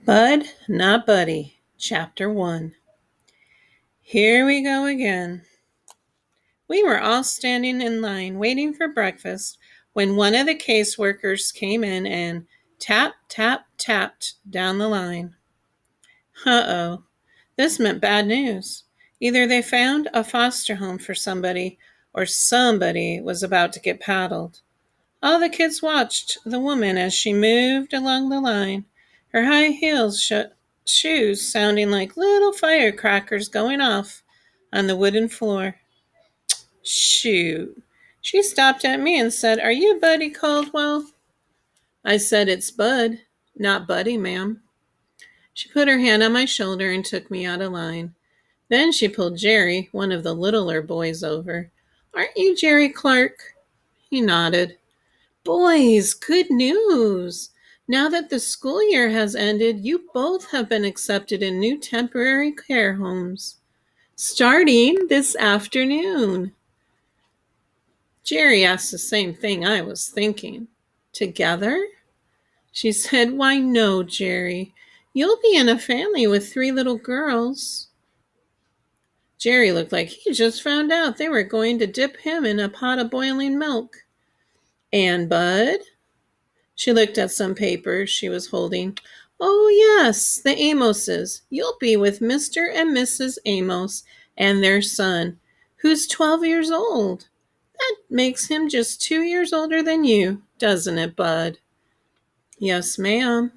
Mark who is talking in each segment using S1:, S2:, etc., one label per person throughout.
S1: Bud, Not Buddy, Chapter 1. Here we go again. We were all standing in line waiting for breakfast when one of the caseworkers came in and tap, tap, tapped down the line. Uh-oh, this meant bad news. Either they found a foster home for somebody or somebody was about to get paddled. All the kids watched the woman as she moved along the line, her high shoes sounding like little firecrackers going off on the wooden floor. Shoot. She stopped at me and said, "Are you Buddy Caldwell?" I said, "It's Bud, not Buddy, ma'am." She put her hand on my shoulder and took me out of line. Then she pulled Jerry, one of the littler boys, over. "Aren't you Jerry Clark?" He nodded. "Boys, good news! Now that the school year has ended, you both have been accepted in new temporary care homes, starting this afternoon." Jerry asked the same thing I was thinking. "Together?" She said, "Why, no, Jerry. You'll be in a family with 3 little girls." Jerry looked like he just found out they were going to dip him in a pot of boiling milk. "And Bud?" She looked at some papers she was holding. "Oh, yes, the Amoses. You'll be with Mr. and Mrs. Amos and their son, who's 12 years old. That makes him just 2 years older than you, doesn't it, Bud?" "Yes, ma'am."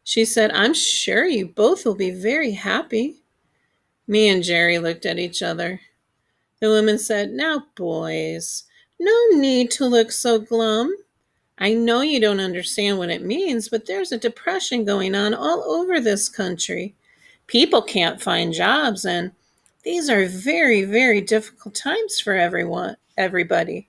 S1: She said, "I'm sure you both will be very happy." Me and Jerry looked at each other. The woman said, "Now, boys, no need to look so glum. I know you don't understand what it means, but there's a depression going on all over this country. People can't find jobs, and these are very, very difficult times for everybody.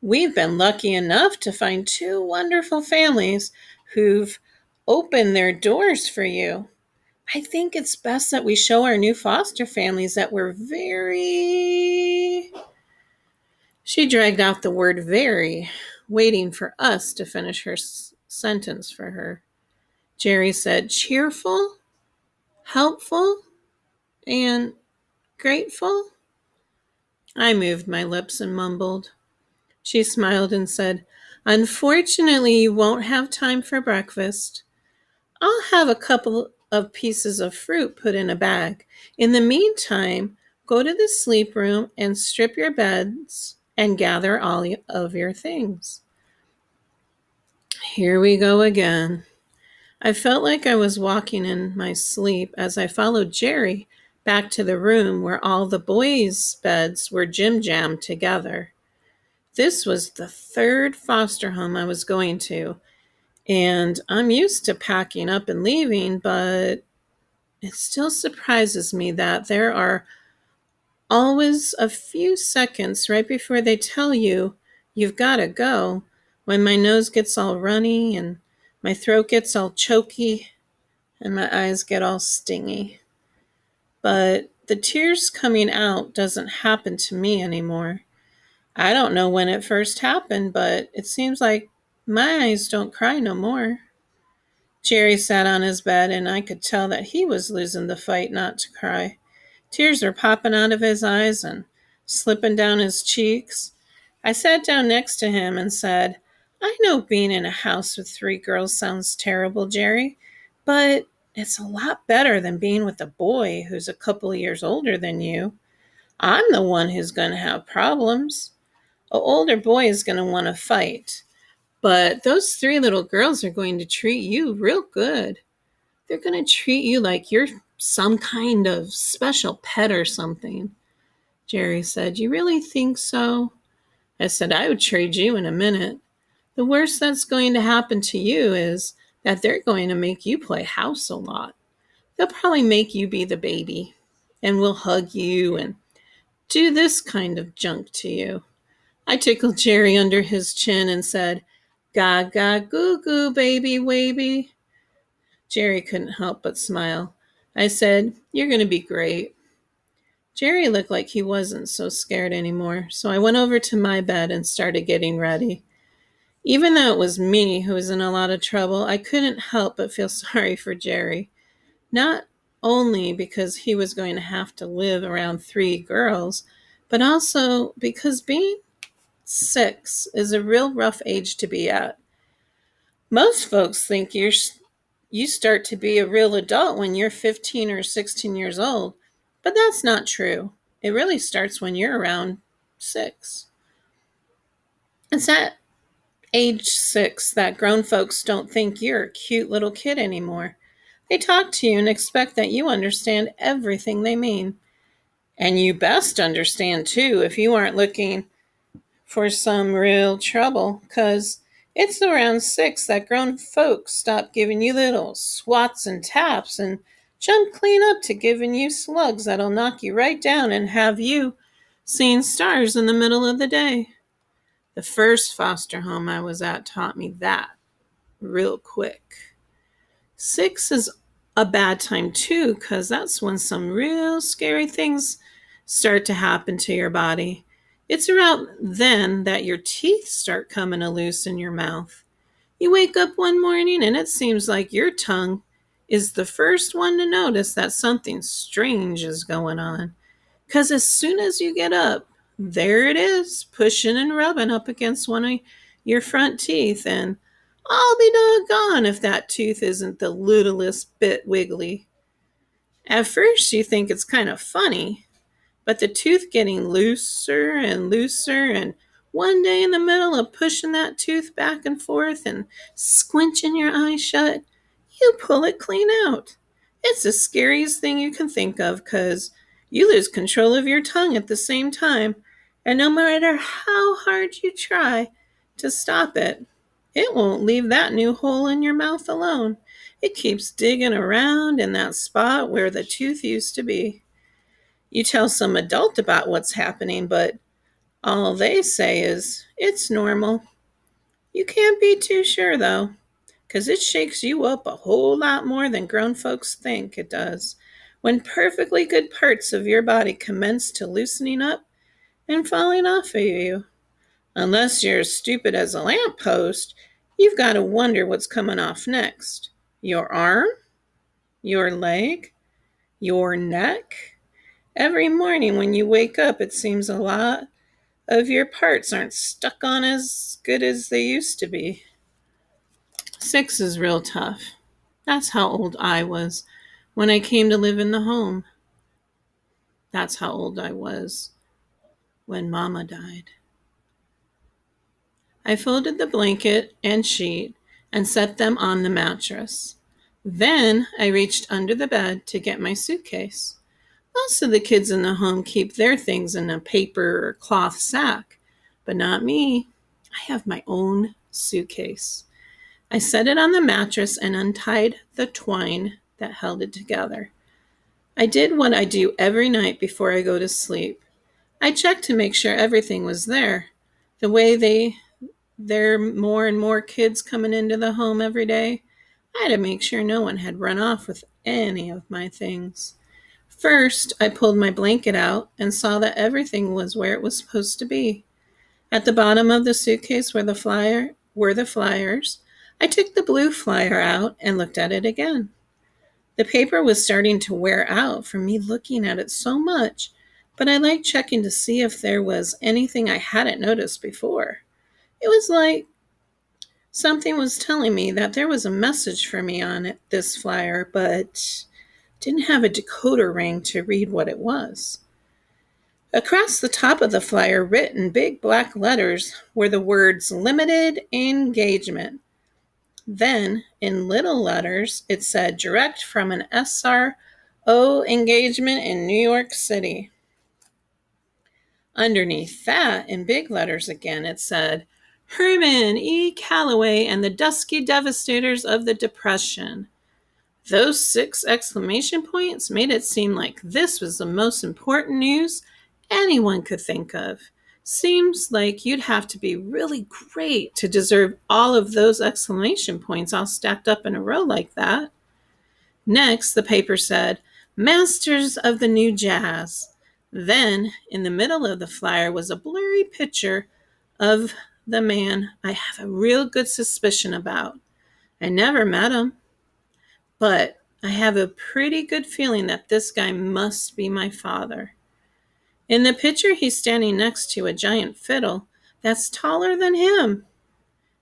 S1: We've been lucky enough to find 2 wonderful families who've opened their doors for you. I think it's best that we show our new foster families that we're very..." She dragged out the word "very," waiting for us to finish her sentence for her. Jerry said, "Cheerful, helpful, and grateful." I moved my lips and mumbled. She smiled and said, "Unfortunately, you won't have time for breakfast. I'll have a couple of pieces of fruit put in a bag. In the meantime, go to the sleep room and strip your beds and gather all of your things." Here we go again. I felt like I was walking in my sleep as I followed Jerry back to the room where all the boys' beds were jam together. This was the 3rd foster home I was going to, and I'm used to packing up and leaving, but it still surprises me that there are always a few seconds right before they tell you you've got to go, when my nose gets all runny and my throat gets all choky and my eyes get all stingy. But the tears coming out doesn't happen to me anymore. I don't know when it first happened, but it seems like my eyes don't cry no more. Jerry sat on his bed, and I could tell that he was losing the fight not to cry. Tears were popping out of his eyes and slipping down his cheeks. I sat down next to him and said, "I know being in a house with 3 girls sounds terrible, Jerry, but it's a lot better than being with a boy who's a couple of years older than you. I'm the one who's going to have problems. An older boy is going to want to fight, but those 3 little girls are going to treat you real good. They're going to treat you like you're some kind of special pet or something." Jerry said, "You really think so?" I said, "I would trade you in a minute. The worst that's going to happen to you is that they're going to make you play house a lot. They'll probably make you be the baby, and we'll hug you and do this kind of junk to you." I tickled Jerry under his chin and said, "Gaga goo goo, baby waby." Jerry couldn't help but smile. I said, "You're going to be great." Jerry looked like he wasn't so scared anymore, so I went over to my bed and started getting ready. Even though it was me who was in a lot of trouble, I couldn't help but feel sorry for Jerry. Not only because he was going to have to live around three girls, but also because being 6 is a real rough age to be at. Most folks think you start to be a real adult when you're 15 or 16 years old, but that's not true. It really starts when you're around 6. It's at age 6 that grown folks don't think you're a cute little kid anymore. They talk to you and expect that you understand everything they mean. And you best understand too if you aren't looking for some real trouble, 'cause it's around 6 that grown folks stop giving you little swats and taps and jump clean up to giving you slugs that'll knock you right down and have you seeing stars in the middle of the day. The first foster home I was at taught me that real quick. 6 is a bad time too, because that's when some real scary things start to happen to your body. It's around then that your teeth start coming loose in your mouth. You wake up one morning and it seems like your tongue is the first one to notice that something strange is going on. Because as soon as you get up, there it is, pushing and rubbing up against one of your front teeth. And I'll be doggone if that tooth isn't the littlest bit wiggly. At first, you think it's kind of funny, but the tooth getting looser and looser, and one day in the middle of pushing that tooth back and forth and squinching your eyes shut, you pull it clean out. It's the scariest thing you can think of, because you lose control of your tongue at the same time, and no matter how hard you try to stop it, it won't leave that new hole in your mouth alone. It keeps digging around in that spot where the tooth used to be. You tell some adult about what's happening, but all they say is, it's normal. You can't be too sure, though, because it shakes you up a whole lot more than grown folks think it does when perfectly good parts of your body commence to loosening up and falling off of you. Unless you're as stupid as a lamppost, you've got to wonder what's coming off next. Your arm? Your leg? Your neck? Every morning when you wake up, it seems a lot of your parts aren't stuck on as good as they used to be. 6 is real tough. That's how old I was when I came to live in the home. That's how old I was when Mama died. I folded the blanket and sheet and set them on the mattress. Then I reached under the bed to get my suitcase. Most of the kids in the home keep their things in a paper or cloth sack, but not me. I have my own suitcase. I set it on the mattress and untied the twine that held it together. I did what I do every night before I go to sleep. I checked to make sure everything was there. The way there are more and more kids coming into the home every day, I had to make sure no one had run off with any of my things. First, I pulled my blanket out and saw that everything was where it was supposed to be. At the bottom of the suitcase were the flyers. I took the blue flyer out and looked at it again. The paper was starting to wear out from me looking at it so much, but I liked checking to see if there was anything I hadn't noticed before. It was like something was telling me that there was a message for me on this flyer, but didn't have a decoder ring to read what it was. Across the top of the flyer, written big black letters, were the words limited engagement. Then, in little letters, it said direct from an SRO engagement in New York City. Underneath that, in big letters again, it said Herman E. Calloway and the Dusky Devastators of the Depression. Those 6 exclamation points made it seem like this was the most important news anyone could think of. Seems like you'd have to be really great to deserve all of those exclamation points all stacked up in a row like that. Next, the paper said, Masters of the New Jazz. Then, in the middle of the flyer was a blurry picture of the man I have a real good suspicion about. I never met him, but I have a pretty good feeling that this guy must be my father. In the picture, he's standing next to a giant fiddle that's taller than him.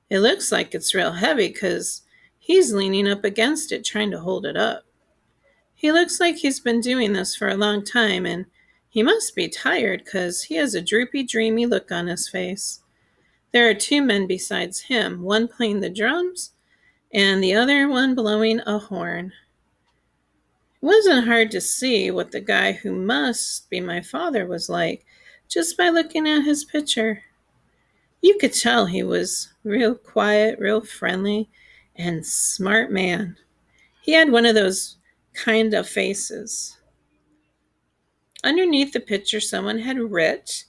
S1: It looks like it's real heavy because he's leaning up against it trying to hold it up. He looks like he's been doing this for a long time, and he must be tired because he has a droopy, dreamy look on his face. There are two men besides him, one playing the drums and the other one blowing a horn. It wasn't hard to see what the guy who must be my father was like just by looking at his picture. You could tell he was real quiet, real friendly, and smart man. He had one of those kind of faces. Underneath the picture, someone had writ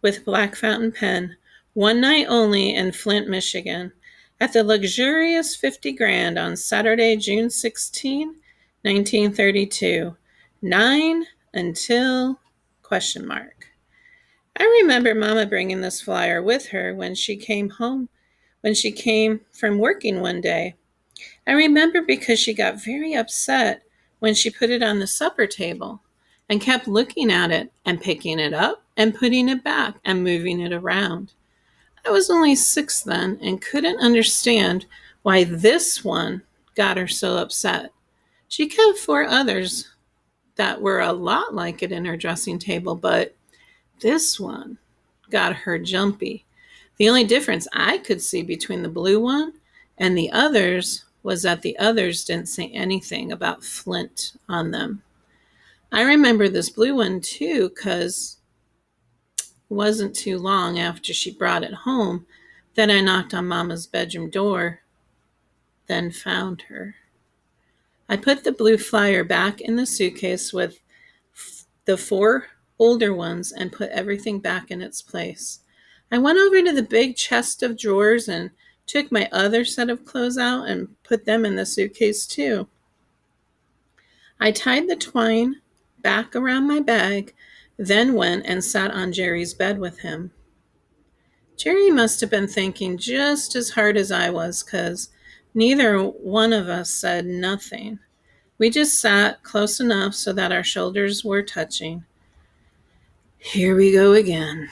S1: with black fountain pen, "One night only in Flint, Michigan, at the luxurious 50 Grand on Saturday, June 16, 1932, 9 until question mark." I remember Mama bringing this flyer with her when she came from working one day. I remember because she got very upset when she put it on the supper table and kept looking at it and picking it up and putting it back and moving it around. I was only 6 then and couldn't understand why this one got her so upset. She kept 4 others that were a lot like it in her dressing table, but this one got her jumpy. The only difference I could see between the blue one and the others was that the others didn't say anything about Flint on them. I remember this blue one too because it wasn't too long after she brought it home that I knocked on Mama's bedroom door, then found her. I put the blue flyer back in the suitcase with the 4 older ones and put everything back in its place. I went over to the big chest of drawers and took my other set of clothes out and put them in the suitcase too. I tied the twine back around my bag, then went and sat on Jerry's bed with him. Jerry must have been thinking just as hard as I was, 'cause neither one of us said nothing. We just sat close enough so that our shoulders were touching. "Here we go again,"